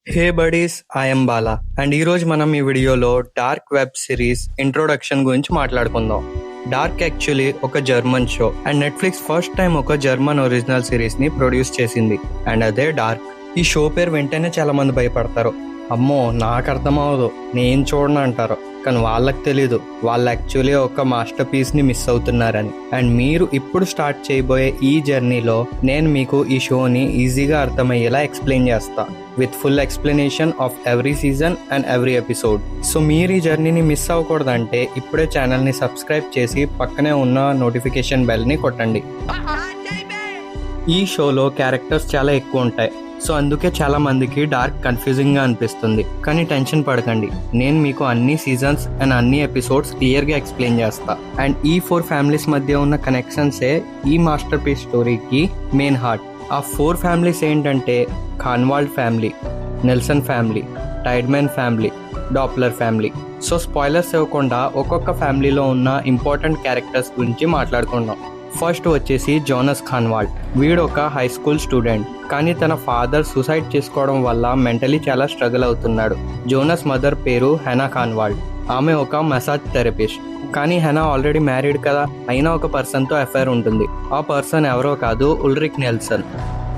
Hey buddies, I'm Bala and ఈరోజు మనం ఈ వీడియోలో డార్క్ వెబ్ సిరీస్ ఇంట్రొడక్షన్ గురించి మాట్లాడుకుందాం. డార్క్ యాక్చువల్లీ ఒక German show and Netflix first time ఒక జర్మన్ ఒరిజినల్ సిరీస్ ని ప్రొడ్యూస్ చేసింది అండ్ అదే డార్క్. ఈ షో పేరు వెంటనే చాలా మంది భయపడతారు. అమ్మో నాకు అర్థమవదు, నేను చూడను అంటారు. కానీ వాళ్ళకి తెలీదు, వాళ్ళు యాక్చువల్లీ ఒక మాస్టర్ పీస్ ని మిస్ అవుతున్నారని. అండ్ మీరు ఇప్పుడు స్టార్ట్ చేయబోయే ఈ జర్నీలో నేను మీకు ఈ షోని ఈజీగా అర్థమయ్యేలా ఎక్స్ప్లెయిన్ చేస్తా, with full explanation of every season and every episode. So మీరు ఈ జర్నీని మిస్ అవ్వకూడదంటే ఇప్పుడే ఛానల్ని సబ్స్క్రైబ్ చేసి పక్కనే ఉన్న నోటిఫికేషన్ బెల్ని కొట్టండి. ఈ షోలో క్యారెక్టర్స్ చాలా ఎక్కువ ఉంటాయి, సో అందుకే చాలా మందికి డార్క్ కన్ఫ్యూజింగ్ గా అనిపిస్తుంది. కానీ టెన్షన్ పడకండి, నేను మీకు అన్ని సీజన్స్ అండ్ అన్ని ఎపిసోడ్స్ క్లియర్ గా ఎక్స్ప్లెయిన్ చేస్తా. అండ్ ఈ 4 ఫ్యామిలీస్ మధ్య ఉన్న కనెక్షన్సే ఈ మాస్టర్ పీస్ స్టోరీకి మెయిన్ హార్ట్. ఆ 4 ఫ్యామిలీస్ ఏంటంటే Kahnwald family, Nielsen family, Tiedemann family, Doppler family. So spoilers ఇవ్వకుండా ఒక్కొక్క ఫ్యామిలీలో ఉన్న ఇంపార్టెంట్ క్యారెక్టర్స్ గురించి మాట్లాడుకుందాం. ఫస్ట్ వచ్చేసి జోనస్ ఖాన్వాల్డ్. వీడు ఒక హై స్కూల్ స్టూడెంట్, కానీ తన ఫాదర్ సూసైడ్ చేసుకోవడం వల్ల మెంటలీ చాలా స్ట్రగుల్ అవుతున్నాడు. జోనస్ మదర్ పేరు హెనా ఖాన్వాల్డ్. ఆమె ఒక మసాజ్ థెరపిస్ట్. కానీ హెనా ఆల్రెడీ మ్యారీడ్ కదా, అయినా ఒక పర్సన్తో అఫైర్ ఉంటుంది. ఆ పర్సన్ ఎవరో కాదు, ఉల్రిక్ నెల్సన్.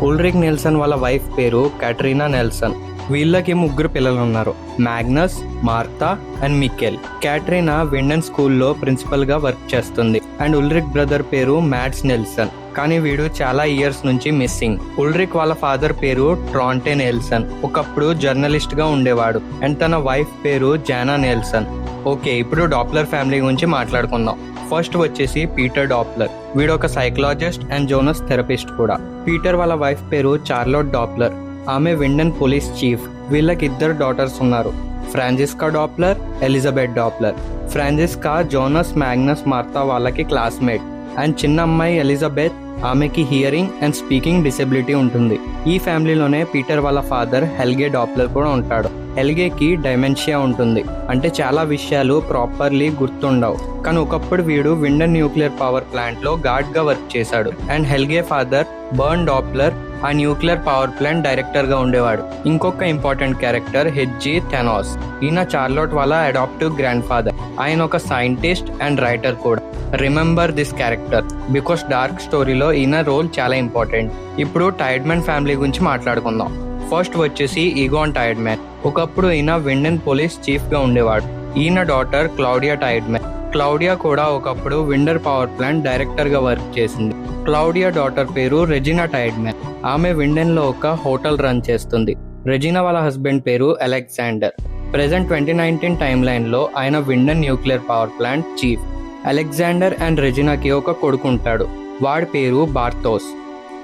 ఉల్రిక్ నెల్సన్ వాళ్ళ వైఫ్ పేరు క్యాటరీనా నెల్సన్. వీళ్ళకి 3 పిల్లలు ఉన్నారు, మ్యాగ్నస్, మార్తా అండ్ మికెల్. క్యాటరీనా విండన్ స్కూల్లో ప్రిన్సిపల్ గా వర్క్ చేస్తుంది. అండ్ ఉల్రిక్ బ్రదర్ పేరు మ్యాడ్స్ నెల్సన్, కానీ వీడు చాలా ఇయర్స్ నుంచి మిస్సింగ్. ఉల్రిక్ వాళ్ళ ఫాదర్ పేరు ట్రాంటే నెల్సన్, ఒకప్పుడు జర్నలిస్ట్ గా ఉండేవాడు. అండ్ తన వైఫ్ పేరు జానా నెల్సన్. ఓకే, ఇప్పుడు డాప్లర్ ఫ్యామిలీ గురించి మాట్లాడుకుందాం. ఫస్ట్ వచ్చేసి పీటర్ డాప్లర్. వీడు ఒక సైకలాజిస్ట్ అండ్ జోనస్ థెరపిస్ట్ కూడా. పీటర్ వాళ్ళ వైఫ్ పేరు చార్లోట్ డాప్లర్. ఆమె విండన్ పోలీస్ చీఫ్. వీళ్ళకి 2 డాటర్స్ ఉన్నారు, Franziska Doppler, Elizabeth Doppler. Franziska Jonas, Magnus, Martha వాళ్ళకి క్లాస్మేట్. అండ్ చిన్న అమ్మాయి ఎలిజబెత్, ఆమెకి హియరింగ్ అండ్ స్పీకింగ్ డిసెబిలిటీ ఉంటుంది. ఈ ఫ్యామిలీలోనే పీటర్ వాళ్ళ ఫాదర్ హెల్గే డాప్లర్ కూడా ఉంటాడు. హెల్గేకి డైమెన్షియా ఉంటుంది, అంటే చాలా విషయాలు ప్రాపర్లీ గుర్తుండవు. కానీ ఒకప్పుడు వీడు విండన్ న్యూక్లియర్ పవర్ ప్లాంట్ లో గార్డ్ గా వర్క్ చేశాడు. అండ్ హెల్గే ఫాదర్ బర్న్ డాప్లర్ ఆ న్యూక్లియర్ పవర్ ప్లాంట్ డైరెక్టర్ గా ఉండేవాడు. ఇంకొక ఇంపార్టెంట్ క్యారెక్టర్ హెడ్జీ థెనాస్. ఈయన చార్లోట్ వాళ్ళ అడాప్టివ్ గ్రాండ్ ఫాదర్. ఆయన ఒక సైంటిస్ట్ అండ్ రైటర్ కూడా. Remember this character because dark స్టోరీలో ఈయన రోల్ చాలా ఇంపార్టెంట్. ఇప్పుడు టైడ్మెన్ ఫ్యామిలీ గురించి మాట్లాడుకుందాం. ఫస్ట్ వచ్చేసి ఈగోన్ టైడ్మెన్. ఒకప్పుడు ఈయన విండన్ పోలీస్ చీఫ్ గా ఉండేవాడు. ఈయన డాటర్ క్లౌడియా టైడ్మెన్. క్లౌడియా కూడా ఒకప్పుడు విండర్ పవర్ ప్లాంట్ డైరెక్టర్ గా వర్క్ చేసింది. క్లౌడియా డాటర్ పేరు రెజినా టైడ్మెన్. ఆమె విండన్ లో ఒక హోటల్ రన్ చేస్తుంది. రెజినా వాళ్ళ హస్బెండ్ పేరు అలెగ్జాండర్. ప్రెసెంట్ 2019 టైమ్ లైన్ లో ఆయన Winden nuclear power plant chief. Alexander and రెజినాకి ఒక కొడుకు ఉంటాడు, వాడి పేరు Bartosz.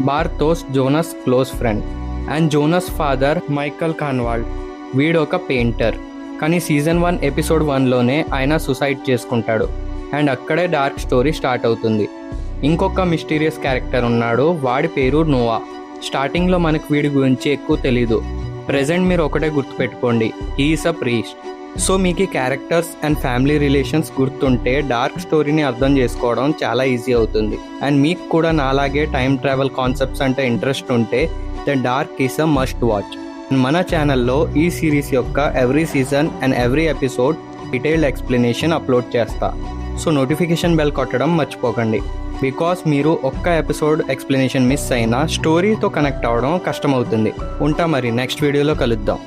Bartosz Jonas close friend. And Jonas father Michael Kahnwald. వీడు ఒక పెయింటర్, కానీ సీజన్ 1 ఎపిసోడ్ 1లోనే ఆయన సూసైడ్ చేసుకుంటాడు. అండ్ అక్కడే డార్క్ స్టోరీ స్టార్ట్ అవుతుంది. ఇంకొక మిస్టీరియస్ క్యారెక్టర్ ఉన్నాడు, వాడి పేరు నోవా. స్టార్టింగ్లో మనకు వీడి గురించి ఎక్కువ తెలీదు. ప్రెజెంట్ మీరు ఒకటే గుర్తుపెట్టుకోండి, హీఈస్ అ ప్రీస్ట్. సో మీకు ఈ క్యారెక్టర్స్ అండ్ ఫ్యామిలీ రిలేషన్స్ గుర్తుంటే డార్క్ స్టోరీని అర్థం చేసుకోవడం చాలా ఈజీ అవుతుంది. అండ్ మీకు కూడా నాలాగే టైం ట్రావెల్ కాన్సెప్ట్స్ అంటే ఇంట్రెస్ట్ ఉంటే the dark is a must watch. మన ఛానల్లో ఈ సిరీస్ యొక్క every season and every episode detailed explanation upload చేస్తా. సో నోటిఫికేషన్ బెల్ కొట్టడం మర్చిపోకండి, బికాస్ మీరు ఒక్క ఎపిసోడ్ ఎక్స్ప్లెనేషన్ మిస్ అయినా స్టోరీతో కనెక్ట్ అవ్వడం కష్టమవుతుంది. ఉంటా మరి, నెక్స్ట్ వీడియోలో కలుద్దాం.